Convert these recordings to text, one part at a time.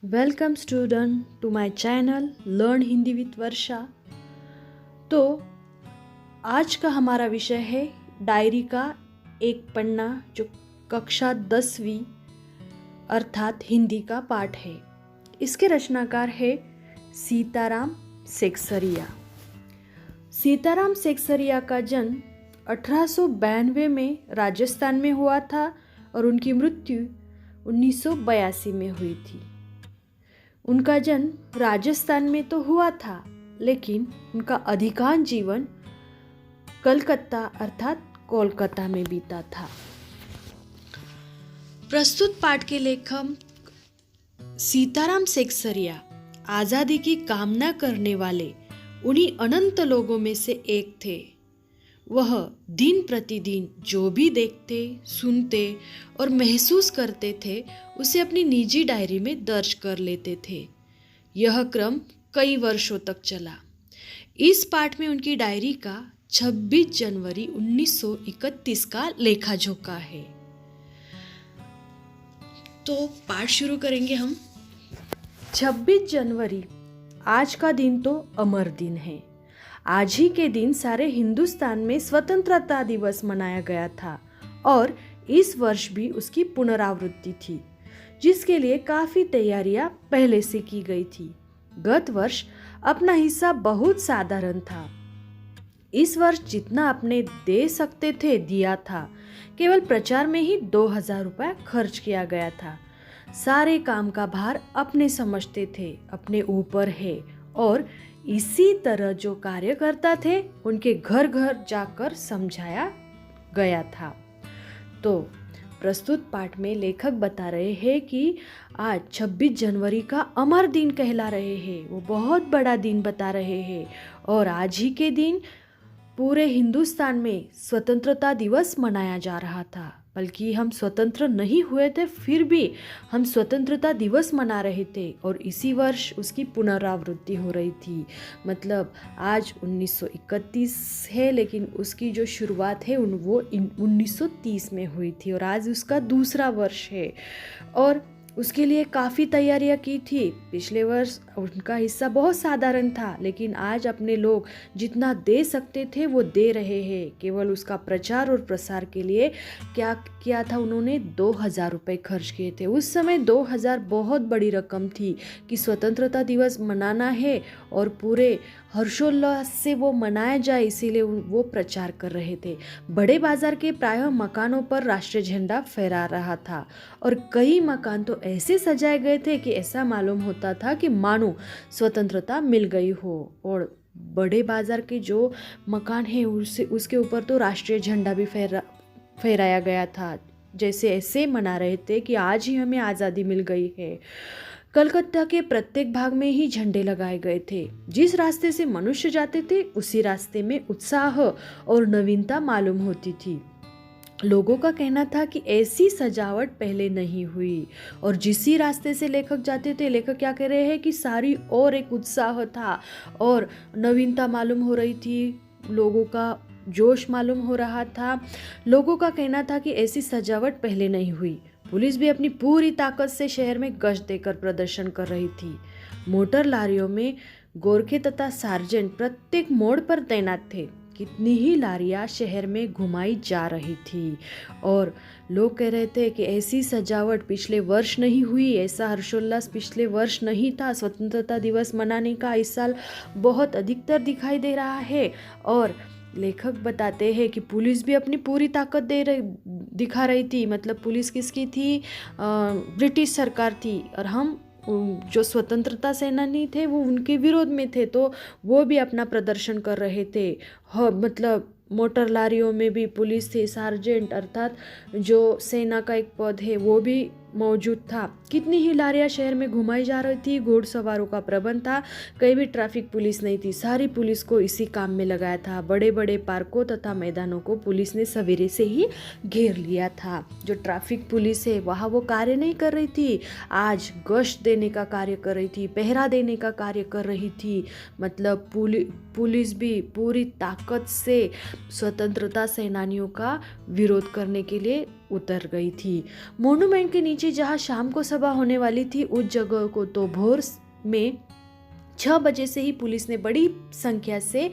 Welcome student to my channel learn Hindi with Varsha. तो आज का हमारा विषय है डायरी का एक पन्ना जो कक्षा 10वीं अर्थात हिंदी का पाठ है। इसके रचनाकार है सीताराम सेक्सरिया। सीताराम सेक्सरिया का जन्म 1892 में राजस्थान में हुआ था और उनकी मृत्यु 1982 में हुई थी। उनका जन्म राजस्थान में तो हुआ था, लेकिन उनका अधिकांश जीवन कलकत्ता अर्थात कोलकाता में बीता था। प्रस्तुत पाठ के लेखक सीताराम सेक्सरिया आज़ादी की कामना करने वाले उन्हीं अनंत लोगों में से एक थे। वह दिन प्रतिदिन जो भी देखते, सुनते और महसूस करते थे उसे अपनी निजी डायरी में दर्ज कर लेते थे। यह क्रम कई वर्षों तक चला। इस पाठ में उनकी डायरी का 26 जनवरी 1931 का लेखा जोखा है। तो पाठ शुरू करेंगे हम। 26 जनवरी आज का दिन तो अमर दिन है। आज ही के दिन सारे हिंदुस्तान में स्वतंत्रता दिवस मनाया गया था और इस वर्ष भी उसकी पुनरावृत्ति थी, जिसके लिए काफ़ी तैयारियां पहले से की गई थी। गत वर्ष अपना हिस्सा बहुत साधारण था। इस वर्ष जितना अपने दे सकते थे दिया था। केवल प्रचार में ही 2000 रुपये खर्च किया गया था। सारे काम का भार अपने समझते थे, अपने ऊपर है और इसी तरह जो कार्यकर्ता थे उनके घर घर जाकर समझाया गया था। तो प्रस्तुत पाठ में लेखक बता रहे हैं कि आज 26 जनवरी का अमर दिन कहला रहे हैं। वो बहुत बड़ा दिन बता रहे हैं और आज ही के दिन पूरे हिंदुस्तान में स्वतंत्रता दिवस मनाया जा रहा था। बल्कि हम स्वतंत्र नहीं हुए थे, फिर भी हम स्वतंत्रता दिवस मना रहे थे और इसी वर्ष उसकी पुनरावृत्ति हो रही थी। मतलब आज 1931 है, लेकिन उसकी जो शुरुआत है वो 1930 में हुई थी और आज उसका दूसरा वर्ष है और उसके लिए काफ़ी तैयारियां की थी। पिछले वर्ष उनका हिस्सा बहुत साधारण था, लेकिन आज अपने लोग जितना दे सकते थे वो दे रहे हैं। केवल उसका प्रचार और प्रसार के लिए क्या किया था, उन्होंने 2000 रुपये खर्च किए थे। उस समय 2000 बहुत बड़ी रकम थी कि स्वतंत्रता दिवस मनाना है और पूरे हर्षोल्लास से वो मनाया जाए, इसीलिए वो प्रचार कर रहे थे। बड़े बाजार के प्रायः मकानों पर राष्ट्रीय झंडा फहरा रहा था और कई मकान तो ऐसे सजाए गए थे कि ऐसा मालूम होता था कि मानो स्वतंत्रता मिल गई हो। और बड़े बाजार के जो मकान है उसके ऊपर तो राष्ट्रीय झंडा भी फहराया गया था, जैसे ऐसे मना रहे थे कि आज ही हमें आज़ादी मिल गई है। कलकत्ता के प्रत्येक भाग में ही झंडे लगाए गए थे। जिस रास्ते से मनुष्य जाते थे उसी रास्ते में उत्साह और नवीनता मालूम होती थी। लोगों का कहना था कि ऐसी सजावट पहले नहीं हुई और जिसी रास्ते से लेखक जाते थे, लेखक क्या कह रहे हैं कि सारी और एक उत्साह था और नवीनता मालूम हो रही थी, लोगों का जोश मालूम हो रहा था। लोगों का कहना था कि ऐसी सजावट पहले नहीं हुई। पुलिस भी अपनी पूरी ताकत से शहर में गश्त देकर प्रदर्शन कर रही थी। मोटर लारियों में गोरखे तथा सार्जेंट प्रत्येक मोड़ पर तैनात थे। कितनी ही लारियां शहर में घुमाई जा रही थी और लोग कह रहे थे कि ऐसी सजावट पिछले वर्ष नहीं हुई, ऐसा हर्षोल्लास पिछले वर्ष नहीं था। स्वतंत्रता दिवस मनाने का इस साल बहुत अधिकतर दिखाई दे रहा है। और लेखक बताते हैं कि पुलिस भी अपनी पूरी ताकत दिखा रही थी। मतलब पुलिस किसकी थी? ब्रिटिश सरकार थी और हम जो स्वतंत्रता सेनानी थे वो उनके विरोध में थे, तो वो भी अपना प्रदर्शन कर रहे थे। मतलब मोटर लारियों में भी पुलिस थे, सार्जेंट अर्थात जो सेना का एक पद है वो भी मौजूद था। कितनी ही लारियां शहर में घुमाई जा रही थी। घोड़सवारों का प्रबंध था। कहीं भी ट्रैफिक पुलिस नहीं थी, सारी पुलिस को इसी काम में लगाया था। बड़े बड़े पार्कों तथा मैदानों को पुलिस ने सवेरे से ही घेर लिया था। जो ट्रैफिक पुलिस है वहाँ वो कार्य नहीं कर रही थी, आज गश्त देने का कार्य कर रही थी, पहरा देने का कार्य कर रही थी। मतलब पुलिस भी पूरी ताकत से स्वतंत्रता सेनानियों का विरोध करने के लिए उतर गई थी। मॉन्यूमेंट के नीचे जहां शाम को सभा होने वाली थी, उस जगह को तो भोर में 6 बजे से ही पुलिस ने बड़ी संख्या से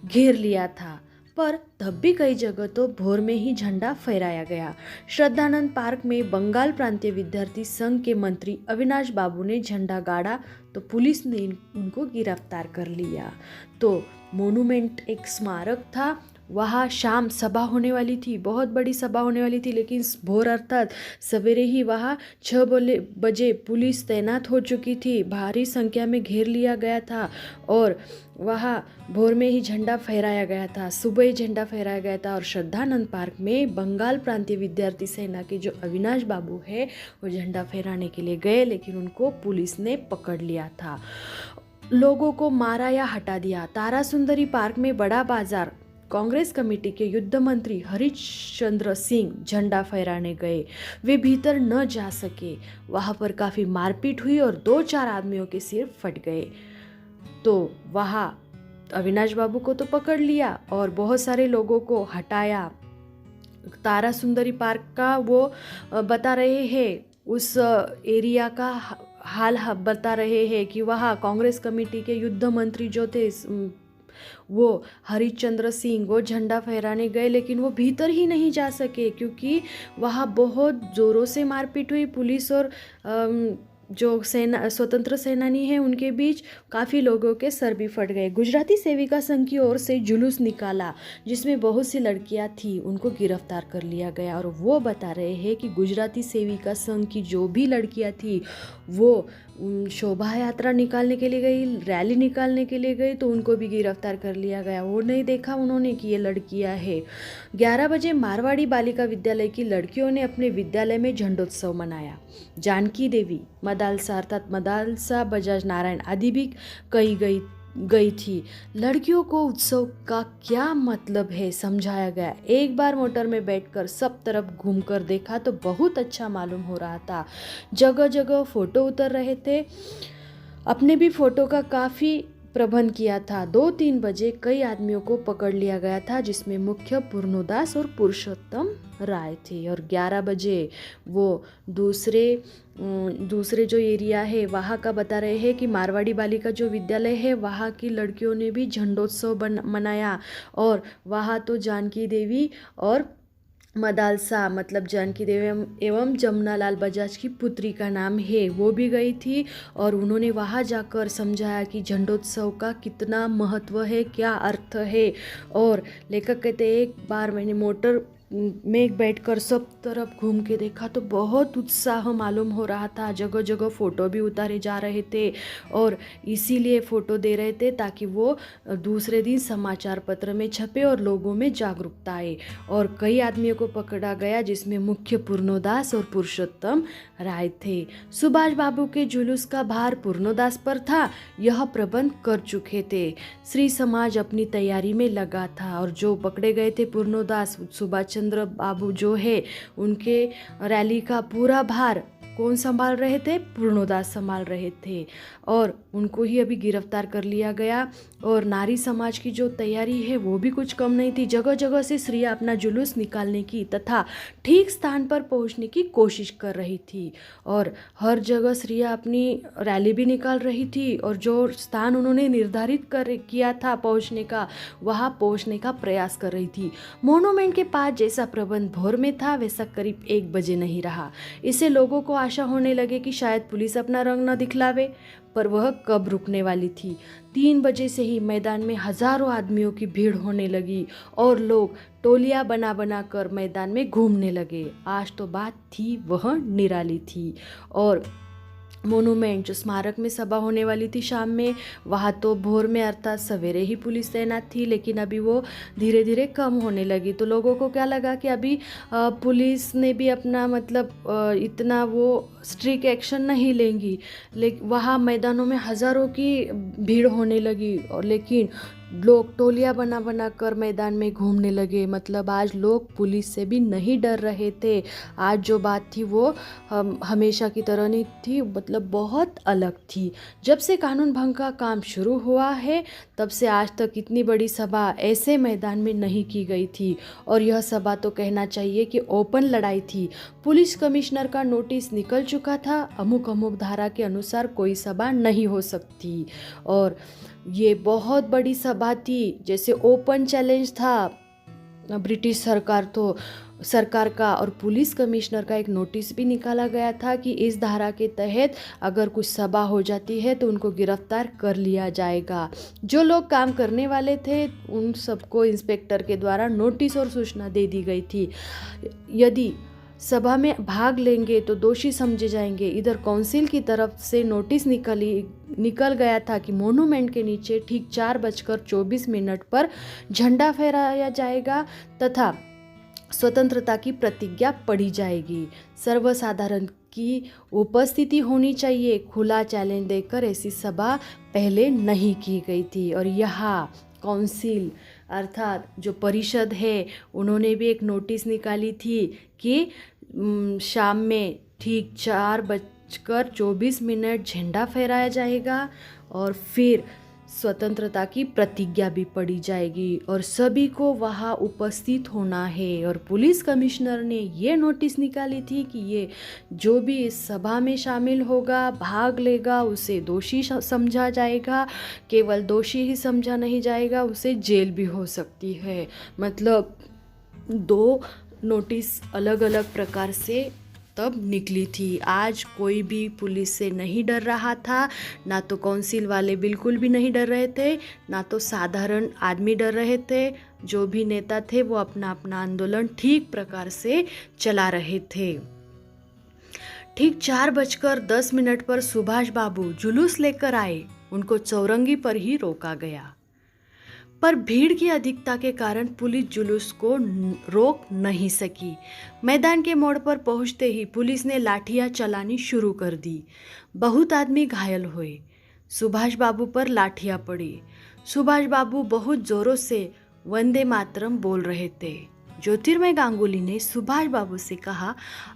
घेर लिया था, पर तब भी कई जगह तो भोर में ही झंडा फहराया गया। श्रद्धानंद पार्क में बंगाल प्रांतीय विद्यार्थी संघ के मंत्री अविनाश बाबू ने झंडा गाड़ा तो पुलिस ने उनको गिरफ्तार कर लिया। तो मॉन्यूमेंट एक स्मारक था, वहाँ शाम सभा होने वाली थी, बहुत बड़ी सभा होने वाली थी, लेकिन भोर अर्थात सवेरे ही वहाँ 6 बजे पुलिस तैनात हो चुकी थी, भारी संख्या में घेर लिया गया था और वहाँ भोर में ही झंडा फहराया गया था, सुबह ही झंडा फहराया गया था। और श्रद्धानंद पार्क में बंगाल प्रांतीय विद्यार्थी सेना के जो अविनाश बाबू है वो झंडा फहराने के लिए गए, लेकिन उनको पुलिस ने पकड़ लिया था, लोगों को मारा या हटा दिया। तारासुंदरी पार्क में बड़ा बाजार कांग्रेस कमेटी के युद्ध मंत्री हरिश्चंद्र सिंह झंडा फहराने गए, वे भीतर न जा सके, वहाँ पर काफ़ी मारपीट हुई और 2-4 आदमियों के सिर फट गए। तो वहाँ अविनाश बाबू को तो पकड़ लिया और बहुत सारे लोगों को हटाया। तारासुंदरी पार्क का वो बता रहे हैं, उस एरिया का हाल बता रहे हैं कि वहाँ कांग्रेस कमेटी के युद्ध मंत्री जो थे वो हरिश्चंद्र सिंह वो झंडा फहराने गए, लेकिन वो भीतर ही नहीं जा सके क्योंकि वहाँ बहुत ज़ोरों से मारपीट हुई। पुलिस और जो स्वतंत्र सेनानी हैं उनके बीच काफ़ी लोगों के सर भी फट गए। गुजराती सेविका संघ की ओर से जुलूस निकाला जिसमें बहुत सी लड़कियां थी, उनको गिरफ्तार कर लिया गया और वो बता रहे हैं कि गुजराती सेविका संघ की जो भी लड़कियां थी वो शोभा यात्रा निकालने के लिए गई, रैली निकालने के लिए गई, तो उनको भी गिरफ्तार कर लिया गया। वो नहीं देखा उन्होंने कि ये लड़कियां हैं। 11 बजे मारवाड़ी बालिका विद्यालय की लड़कियों ने अपने विद्यालय में झंडोत्सव मनाया। जानकी देवी, मदालसा अर्थात मदालसा बजाज नारायण आदि भी कही गई थी। लड़कियों को उत्सव का क्या मतलब है समझाया गया। एक बार मोटर में बैठकर सब तरफ घूमकर देखा तो बहुत अच्छा मालूम हो रहा था। जगह जगह फोटो उतर रहे थे, अपने भी फोटो का काफ़ी प्रबंध किया था। 2-3 बजे कई आदमियों को पकड़ लिया गया था जिसमें मुख्य पूर्णोदास और पुरुषोत्तम राय थे। और 11 बजे वो दूसरे जो एरिया है वहाँ का बता रहे हैं कि मारवाड़ी बालिका जो विद्यालय है वहाँ की लड़कियों ने भी झंडोत्सव मनाया और वहाँ तो जानकी देवी और मदालसा मतलब जानकी देवी एवं जमुनालाल बजाज की पुत्री का नाम है वो भी गई थी और उन्होंने वहाँ जाकर समझाया कि झंडोत्सव का कितना महत्व है, क्या अर्थ है। और लेखक कहते एक बार मैंने मोटर में बैठकर सब तरफ घूम के देखा तो बहुत उत्साह मालूम हो रहा था। जगह जगह फ़ोटो भी उतारे जा रहे थे और इसीलिए फ़ोटो दे रहे थे ताकि वो दूसरे दिन समाचार पत्र में छपे और लोगों में जागरूकता आए। और कई आदमियों को पकड़ा गया जिसमें मुख्य पूर्णोदास और पुरुषोत्तम राय थे। सुभाष बाबू के जुलूस का भार पूर्णोदास पर था, यह प्रबंध कर चुके थे। श्री समाज अपनी तैयारी में लगा था और जो पकड़े गए थे पूर्णोदास सुभाष चंद्र बाबू जो है उनके रैली का पूरा भार कौन संभाल रहे थे? पूर्णोदास संभाल रहे थे और उनको ही अभी गिरफ्तार कर लिया गया। और नारी समाज की जो तैयारी है वो भी कुछ कम नहीं थी। जगह जगह से स्त्रियां अपना जुलूस निकालने की तथा ठीक स्थान पर पहुंचने की कोशिश कर रही थी और हर जगह स्त्रियां अपनी रैली भी निकाल रही थी और जो स्थान उन्होंने निर्धारित किया था पहुंचने का वहाँ पहुंचने का प्रयास कर रही थी। मॉन्यूमेंट के पास जैसा प्रबंध भोर में था वैसा करीब 1 बजे नहीं रहा। इससे लोगों को आशा होने लगे कि शायद पुलिस अपना रंग न दिखलावे, पर वह कब रुकने वाली थी। 3 बजे से ही मैदान में हजारों आदमियों की भीड़ होने लगी और लोग टोलियां बना कर मैदान में घूमने लगे। आज तो बात थी वह निराली थी। और मोनूमेंट जो स्मारक में सभा होने वाली थी शाम में, वहाँ तो भोर में अर्थात सवेरे ही पुलिस तैनात थी, लेकिन अभी वो धीरे धीरे कम होने लगी। तो लोगों को क्या लगा कि अभी पुलिस ने भी अपना मतलब इतना वो स्ट्रिक्ट एक्शन नहीं लेंगी, लेकिन वहाँ मैदानों में हज़ारों की भीड़ होने लगी। और लेकिन लोग टोलियां बना बना कर मैदान में घूमने लगे। मतलब आज लोग पुलिस से भी नहीं डर रहे थे। आज जो बात थी वो हमेशा की तरह नहीं थी, मतलब बहुत अलग थी। जब से कानून भंग का काम शुरू हुआ है तब से आज तक इतनी बड़ी सभा ऐसे मैदान में नहीं की गई थी। और यह सभा तो कहना चाहिए कि ओपन लड़ाई थी। पुलिस कमिश्नर का नोटिस निकल चुका था, अमुक अमुक धारा के अनुसार कोई सभा नहीं हो सकती। और ये बहुत बड़ी सभा थी, जैसे ओपन चैलेंज था ब्रिटिश सरकार का। और पुलिस कमिश्नर का एक नोटिस भी निकाला गया था कि इस धारा के तहत अगर कुछ सभा हो जाती है तो उनको गिरफ्तार कर लिया जाएगा। जो लोग काम करने वाले थे उन सबको इंस्पेक्टर के द्वारा नोटिस और सूचना दे दी गई थी, यदि सभा में भाग लेंगे तो दोषी समझे जाएंगे। इधर काउंसिल की तरफ से नोटिस निकल गया था कि मोनूमेंट के नीचे ठीक 4:24 पर झंडा फहराया जाएगा तथा स्वतंत्रता की प्रतिज्ञा पढ़ी जाएगी। सर्वसाधारण की उपस्थिति होनी चाहिए। खुला चैलेंज देकर ऐसी सभा पहले नहीं की गई थी। और यहाँ काउंसिल अर्थात जो परिषद है उन्होंने भी एक नोटिस निकाली थी कि शाम में ठीक 4:24 झंडा फहराया जाएगा और फिर स्वतंत्रता की प्रतिज्ञा भी पढ़ी जाएगी और सभी को वहाँ उपस्थित होना है। और पुलिस कमिश्नर ने ये नोटिस निकाली थी कि ये जो भी इस सभा में शामिल होगा, भाग लेगा, उसे दोषी समझा जाएगा। केवल दोषी ही समझा नहीं जाएगा, उसे जेल भी हो सकती है। मतलब 2 नोटिस अलग अलग प्रकार से तब निकली थी। आज कोई भी पुलिस से नहीं डर रहा था, ना तो काउंसिल वाले बिल्कुल भी नहीं डर रहे थे, ना तो साधारण आदमी डर रहे थे। जो भी नेता थे वो अपना अपना आंदोलन ठीक प्रकार से चला रहे थे। ठीक 4:10 पर सुभाष बाबू जुलूस लेकर आए। उनको चौरंगी पर ही रोका गया, पर भीड़ की अधिकता के कारण पुलिस जुलूस को रोक नहीं सकी। मैदान के मोड़ पर पहुंचते ही पुलिस ने लाठियां चलानी शुरू कर दी। बहुत आदमी घायल हुए। सुभाष बाबू पर लाठियां पड़ी। सुभाष बाबू बहुत जोरों से वंदे मातरम बोल रहे थे। ज्योतिर्मय गांगुली ने सुभाष बाबू से कहा,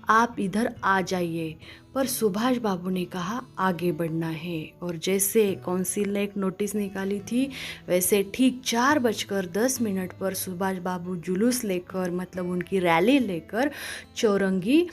आप इधर आ जाइए, पर सुभाष बाबू ने कहा आगे बढ़ना है। और जैसे काउंसिल ने एक नोटिस निकाली थी वैसे ठीक 4:10 पर सुभाष बाबू जुलूस लेकर, मतलब उनकी रैली लेकर चौरंगी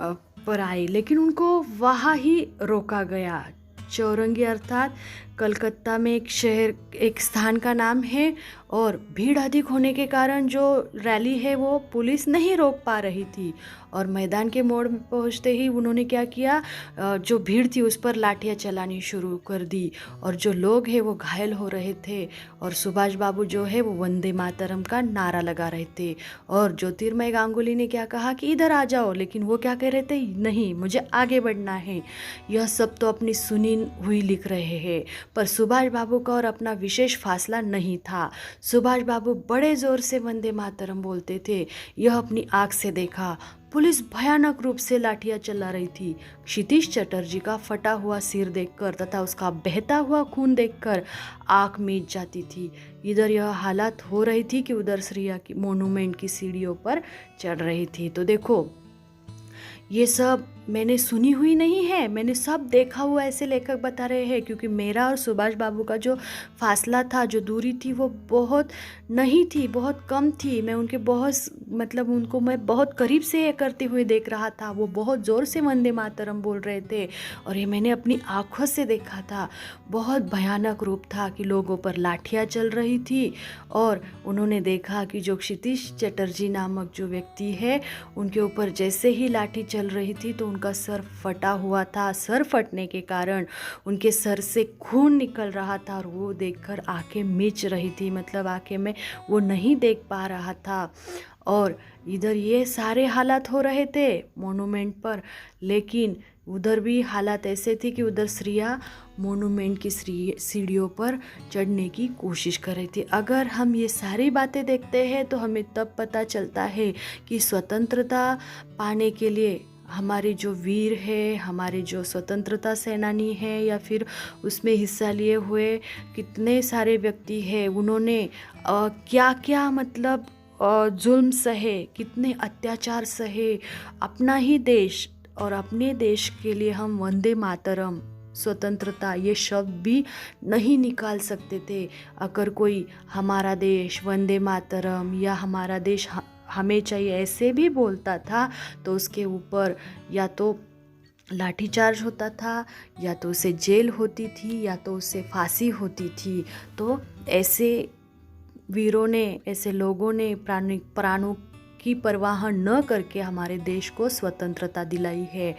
पर आए, लेकिन उनको वहाँ ही रोका गया। चौरंगी अर्थात कलकत्ता में एक स्थान का नाम है और भीड़ अधिक होने के कारण जो रैली है वो पुलिस नहीं रोक पा रही थी। और मैदान के मोड़ में पहुंचते ही उन्होंने क्या किया, जो भीड़ थी उस पर लाठियां चलानी शुरू कर दी और जो लोग हैं वो घायल हो रहे थे। और सुभाष बाबू जो है वो वंदे मातरम का नारा लगा रहे थे। और ज्योतिर्मय गांगुली ने क्या कहा कि इधर आ जाओ, लेकिन वो क्या कह रहे थे, नहीं मुझे आगे बढ़ना है। यह सब तो अपनी सुनी हुई लिख रहे हैं, पर सुभाष बाबू का और अपना विशेष फासला नहीं था। सुभाष बाबू बड़े जोर से वंदे मातरम बोलते थे। यह अपनी आँख से देखा। पुलिस भयानक रूप से लाठियां चला रही थी। क्षितिज चटर्जी का फटा हुआ सिर देखकर तथा उसका बहता हुआ खून देखकर आँख मीच जाती थी। इधर यह हालत हो रही थी कि उधर श्रिया की मोनूमेंट की सीढ़ियों पर चढ़ रही थी। तो देखो, ये सब मैंने सुनी हुई नहीं है, मैंने सब देखा हुआ, ऐसे लेखक बता रहे हैं। क्योंकि मेरा और सुभाष बाबू का जो फासला था, जो दूरी थी, वो बहुत नहीं थी, बहुत कम थी। मैं उनके उनको मैं बहुत करीब से करते हुए देख रहा था। वो बहुत ज़ोर से वंदे मातरम बोल रहे थे और ये मैंने अपनी आँखों से देखा था। बहुत भयानक रूप था कि लोगों पर लाठियाँ चल रही थी। और उन्होंने देखा कि जो क्षितिज चटर्जी नामक जो व्यक्ति है, उनके ऊपर जैसे ही लाठी चल रही थी तो उनका सर फटा हुआ था। सर फटने के कारण उनके सर से खून निकल रहा था और वो देखकर आंखें मीच रही थी, मतलब आंखें में वो नहीं देख पा रहा था। और इधर ये सारे हालात हो रहे थे मोनूमेंट पर, लेकिन उधर भी हालात ऐसे थे कि उधर श्रिया मोनूमेंट की सीढ़ियों पर चढ़ने की कोशिश कर रही थी। अगर हम ये सारी बातें देखते हैं तो हमें तब पता चलता है कि स्वतंत्रता पाने के लिए हमारे जो वीर है, हमारे जो स्वतंत्रता सेनानी हैं या फिर उसमें हिस्सा लिए हुए कितने सारे व्यक्ति हैं, उन्होंने क्या क्या मतलब जुल्म सहे, कितने अत्याचार सहे, अपना ही देश और अपने देश के लिए हम वंदे मातरम, स्वतंत्रता ये शब्द भी नहीं निकाल सकते थे। अगर कोई हमारा देश वंदे मातरम या हमारा देश हमें चाहिए ऐसे भी बोलता था तो उसके ऊपर या तो लाठीचार्ज होता था, या तो उसे जेल होती थी, या तो उसे फांसी होती थी। तो ऐसे वीरों ने, ऐसे लोगों ने प्राणों की परवाह न करके हमारे देश को स्वतंत्रता दिलाई है।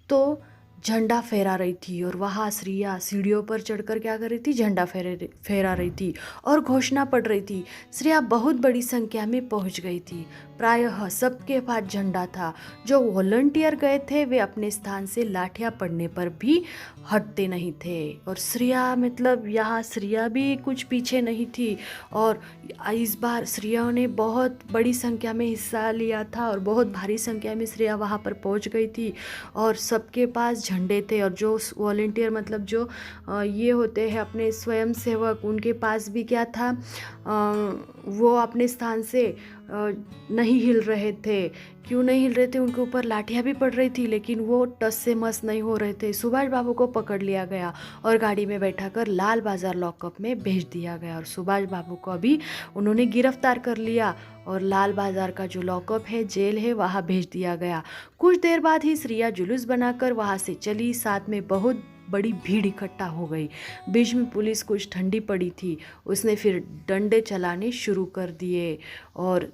तो झंडा फहरा रही थी और वहाँ श्रिया सीढ़ियों पर चढ़कर क्या कर रही थी, झंडा फहरा रही थी और घोषणा पढ़ रही थी। श्रिया बहुत बड़ी संख्या में पहुँच गई थी, प्रायः सबके पास झंडा था। जो वॉलंटियर गए थे वे अपने स्थान से लाठियाँ पड़ने पर भी हटते नहीं थे। और श्रिया मतलब यहाँ श्रिया भी कुछ पीछे नहीं थी। और इस बार श्रिया ने बहुत बड़ी संख्या में हिस्सा लिया था और बहुत भारी संख्या में श्रिया वहाँ पर पहुँच गई थी और सबके पास झंडे थे। और जो वॉलंटियर मतलब जो ये होते हैं अपने स्वयं सेवक, उनके पास भी क्या था, वो अपने स्थान से नहीं हिल रहे थे। क्यों नहीं हिल रहे थे? उनके ऊपर लाठियाँ भी पड़ रही थी लेकिन वो टस से मस नहीं हो रहे थे। सुभाष बाबू को पकड़ लिया गया और गाड़ी में बैठाकर लाल बाजार लॉकअप में भेज दिया गया और सुभाष बाबू को भी उन्होंने गिरफ्तार कर लिया और लाल बाजार का जो लॉकअप है, जेल है, वहाँ भेज दिया गया। कुछ देर बाद ही श्रिया जुलूस बनाकर वहाँ से चली। साथ में बहुत बड़ी भीड़ इकट्ठा हो गई। बीच में पुलिस कुछ ठंडी पड़ी थी, उसने फिर डंडे चलाने शुरू कर दिए और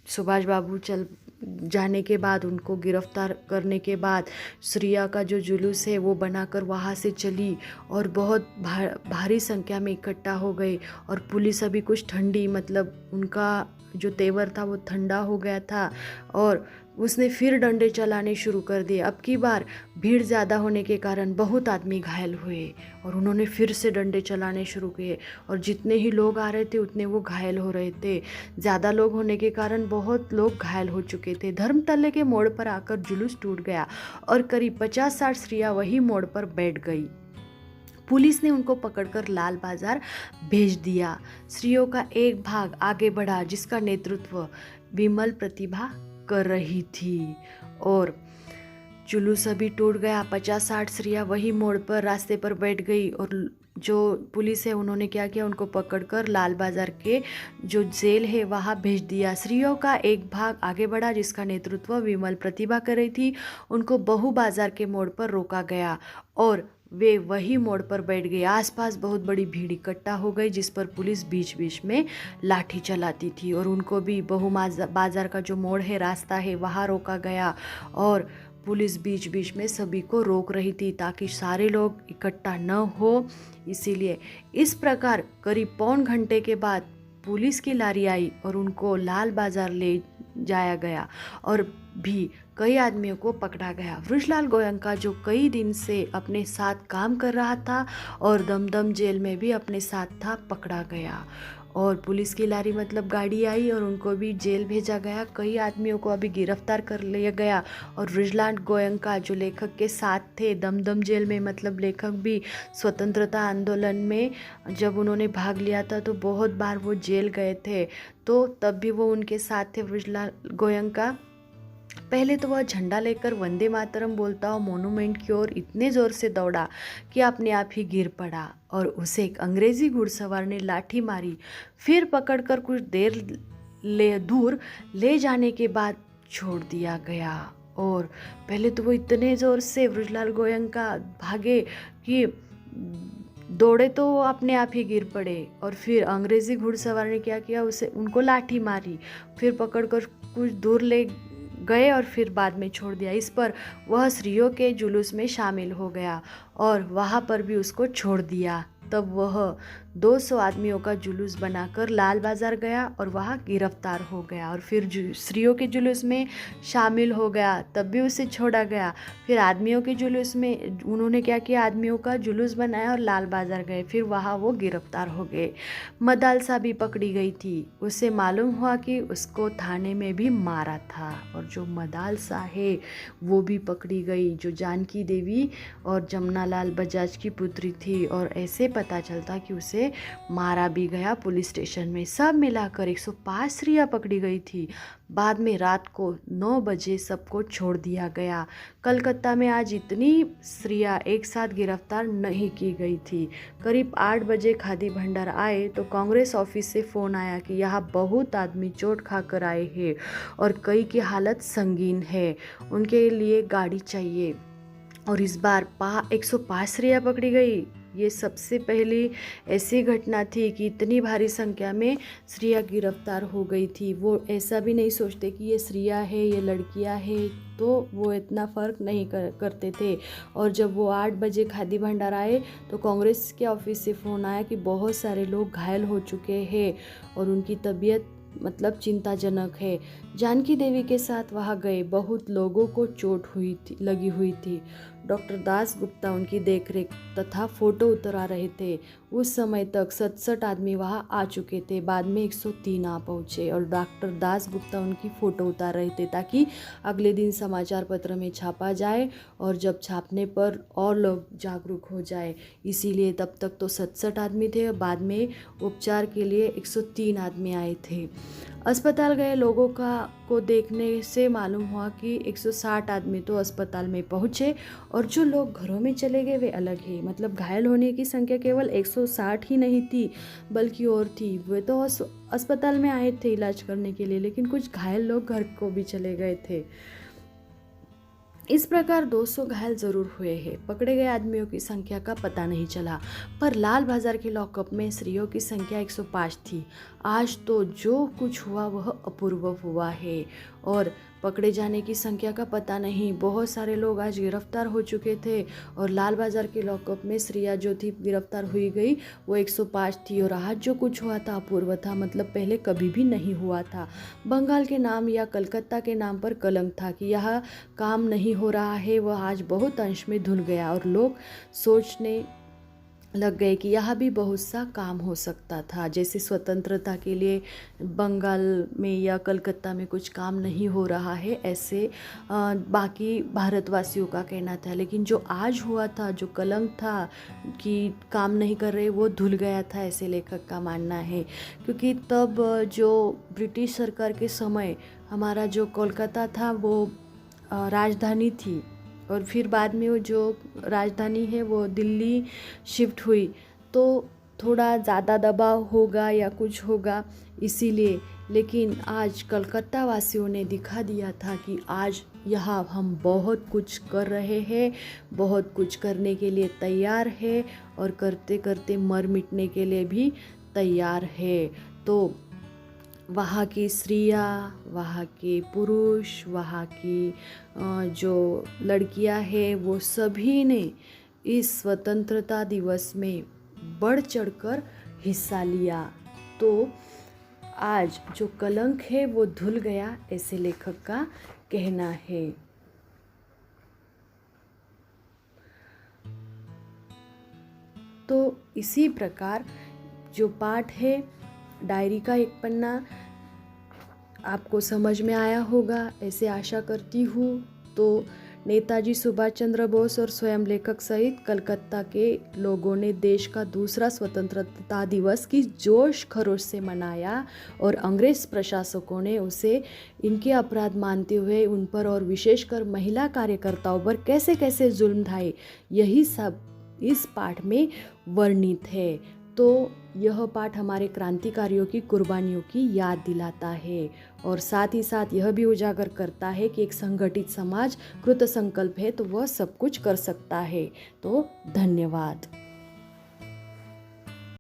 सुभाष बाबू चल जाने के बाद, उनको गिरफ्तार करने के बाद श्रिया का जो जुलूस है वो बनाकर वहाँ से चली और बहुत भारी संख्या में इकट्ठा हो गए। और पुलिस अभी कुछ ठंडी, मतलब उनका जो तेवर था वो ठंडा हो गया था और उसने फिर डंडे चलाने शुरू कर दिए। अब की बार भीड़ ज़्यादा होने के कारण बहुत आदमी घायल हुए और उन्होंने फिर से डंडे चलाने शुरू किए और जितने ही लोग आ रहे थे उतने वो घायल हो रहे थे। ज़्यादा लोग होने के कारण बहुत लोग घायल हो चुके थे। धर्मतल्ले के मोड़ पर आकर जुलूस टूट गया और करीब 50-60 स्त्रियाँ वही मोड़ पर बैठ गई। पुलिस ने उनको पकड़कर लाल बाजार भेज दिया। स्त्रियों का एक भाग आगे बढ़ा जिसका नेतृत्व विमल प्रतिभा कर रही थी और जुलूस अभी टूट गया। 50-60 स्त्रियाँ वही मोड़ पर रास्ते पर बैठ गई और जो पुलिस है उन्होंने क्या किया, उनको पकड़कर लाल बाजार के जो जेल है वहाँ भेज दिया। स्त्रियों का एक भाग आगे बढ़ा जिसका नेतृत्व विमल प्रतिभा कर रही थी। उनको बहु बाजार के मोड़ पर रोका गया और वे वही मोड़ पर बैठ गए। आसपास बहुत बड़ी भीड़ इकट्ठा हो गई जिस पर पुलिस बीच बीच में लाठी चलाती थी और उनको भी बहु बाजार का जो मोड़ है, रास्ता है, वहाँ रोका गया और पुलिस बीच बीच में सभी को रोक रही थी ताकि सारे लोग इकट्ठा न हो, इसीलिए। इस प्रकार करीब पौन घंटे के बाद पुलिस की लारी आई और उनको लाल बाजार ले जाया गया और भी कई आदमियों को पकड़ा गया। वृषलाल गोयंका जो कई दिन से अपने साथ काम कर रहा था और दमदम जेल में भी अपने साथ था, पकड़ा गया और पुलिस की लारी मतलब गाड़ी आई और उनको भी जेल भेजा गया। कई आदमियों को अभी गिरफ्तार कर लिया गया और वृषलाल गोयंका जो लेखक के साथ थे दमदम जेल में, मतलब लेखक भी स्वतंत्रता आंदोलन में जब उन्होंने भाग लिया था तो बहुत बार वो जेल गए थे, तो तब भी वो उनके साथ थे वृषलाल गोयंका। पहले तो वह झंडा लेकर वंदे मातरम बोलता और मोनूमेंट की ओर इतने ज़ोर से दौड़ा कि अपने आप ही गिर पड़ा और उसे एक अंग्रेज़ी घुड़सवार ने लाठी मारी। फिर पकड़कर कुछ देर दूर ले जाने के बाद छोड़ दिया गया। और पहले तो वो इतने ज़ोर से वृषलाल गोयंका भागे कि दौड़े तो वो अपने आप ही गिर पड़े और फिर अंग्रेज़ी घुड़सवार ने क्या किया, उसे उनको लाठी मारी, फिर पकड़कर कुछ दूर ले गए और फिर बाद में छोड़ दिया। इस पर वह स्त्रियों के जुलूस में शामिल हो गया और वहाँ पर भी उसको छोड़ दिया। तब वह 200 आदमियों का जुलूस बनाकर लाल बाजार गया और वहाँ गिरफ्तार हो गया और फिर स्त्रियों के जुलूस में शामिल हो गया, तब भी उसे छोड़ा गया। फिर आदमियों के जुलूस में उन्होंने क्या किया, आदमियों का जुलूस बनाया और लाल बाजार गए, फिर वहाँ वो गिरफ्तार हो गए। मदालसा भी पकड़ी गई थी, उसे मालूम हुआ कि उसको थाने में भी मारा था और जो मदालसा है वो भी पकड़ी गई, जो जानकी देवी और जमनालाल बजाज की पुत्री थी, और ऐसे पता चलता कि उसे मारा भी गया पुलिस स्टेशन में। सब मिलाकर 105 स्त्रियां पकड़ी गई थी। बाद में रात को 9 बजे सबको छोड़ दिया गया। कलकत्ता में आज इतनी स्त्रियां एक साथ गिरफ्तार नहीं की गई थी। करीब 8 बजे खादी भंडार आए तो कांग्रेस ऑफिस से फ़ोन आया कि यहाँ बहुत आदमी चोट खाकर आए हैं और कई की हालत संगीन है, उनके लिए गाड़ी चाहिए। और इस बार 105 स्त्रियां पकड़ी गई। ये सबसे पहली ऐसी घटना थी कि इतनी भारी संख्या में स्त्रियां गिरफ्तार हो गई थी। वो ऐसा भी नहीं सोचते कि ये स्त्रियां है, ये लड़कियां है, तो वो इतना फ़र्क नहीं करते थे। और जब वो 8 बजे खादी भंडार आए तो कांग्रेस के ऑफिस से फ़ोन आया कि बहुत सारे लोग घायल हो चुके हैं और उनकी तबीयत मतलब चिंताजनक है। जानकी देवी के साथ वहाँ गए, बहुत लोगों को चोट लगी हुई थी। डॉक्टर दास गुप्ता उनकी देखरेख तथा फोटो उतरा रहे थे। उस समय तक 67 आदमी वहाँ आ चुके थे, बाद में 103 आ पहुँचे और डॉक्टर दास गुप्ता उनकी फ़ोटो उतार रहे थे ताकि अगले दिन समाचार पत्र में छापा जाए और जब छापने पर और लोग जागरूक हो जाए। इसीलिए तब तक तो 67 आदमी थे, बाद में उपचार के लिए 103 आदमी आए थे। अस्पताल गए लोगों को देखने से मालूम हुआ कि 160 आदमी तो अस्पताल में पहुँचे और जो लोग घरों में चले गए वे अलग ही। मतलब घायल होने की संख्या केवल 160 ही नहीं थी बल्कि और थी। वे तो अस्पताल में आए थे इलाज करने के लिए, लेकिन कुछ घायल लोग घर को भी चले गए थे। इस प्रकार 200 घायल जरूर हुए हैं। पकड़े गए आदमियों की संख्या का पता नहीं चला, पर लाल बाजार के लॉकअप में स्त्रियों की संख्या 105 थी। आज तो जो कुछ हुआ वह अपूर्व हुआ है और पकड़े जाने की संख्या का पता नहीं। बहुत सारे लोग आज गिरफ्तार हो चुके थे और लाल बाजार के लॉकअप में स्त्रियां जो थी गिरफ्तार हुई गई वो 105 थी और आज जो कुछ हुआ था अपूर्व था, मतलब पहले कभी भी नहीं हुआ था। बंगाल के नाम या कलकत्ता के नाम पर कलंक था कि यह काम नहीं हो रहा है, वह आज बहुत अंश में धुल गया और लोग सोचने लग गए कि यहाँ भी बहुत सा काम हो सकता था। जैसे स्वतंत्रता के लिए बंगाल में या कलकत्ता में कुछ काम नहीं हो रहा है, ऐसे बाकी भारतवासियों का कहना था। लेकिन जो आज हुआ था, जो कलंक था कि काम नहीं कर रहे, वो धुल गया था, ऐसे लेखक का मानना है। क्योंकि तब जो ब्रिटिश सरकार के समय हमारा जो कोलकाता था वो राजधानी थी और फिर बाद में वो जो राजधानी है वो दिल्ली शिफ्ट हुई, तो थोड़ा ज़्यादा दबाव होगा या कुछ होगा इसीलिए। लेकिन आज कलकत्ता वासियों ने दिखा दिया था कि आज यहाँ हम बहुत कुछ कर रहे हैं, बहुत कुछ करने के लिए तैयार है और करते करते मर मिटने के लिए भी तैयार है। तो वहाँ की स्त्रियाँ, वहाँ के पुरुष, वहाँ की जो लड़कियाँ हैं, वो सभी ने इस स्वतंत्रता दिवस में बढ़ चढ़कर हिस्सा लिया। तो आज जो कलंक है वो धुल गया, ऐसे लेखक का कहना है। तो इसी प्रकार जो पाठ है डायरी का एक पन्ना आपको समझ में आया होगा, ऐसे आशा करती हूँ। तो नेताजी सुभाष चंद्र बोस और स्वयं लेखक सहित कलकत्ता के लोगों ने देश का दूसरा स्वतंत्रता दिवस की जोश खरोश से मनाया और अंग्रेज प्रशासकों ने उसे इनके अपराध मानते हुए उन पर और विशेषकर महिला कार्यकर्ताओं पर कैसे कैसे जुल्म ढाए, यही सब इस पाठ में वर्णित है। तो यह पाठ हमारे क्रांतिकारियों की कुर्बानियों की याद दिलाता है और साथ ही साथ यह भी उजागर करता है कि एक संगठित समाज कृत संकल्प है तो वह सब कुछ कर सकता है। तो धन्यवाद।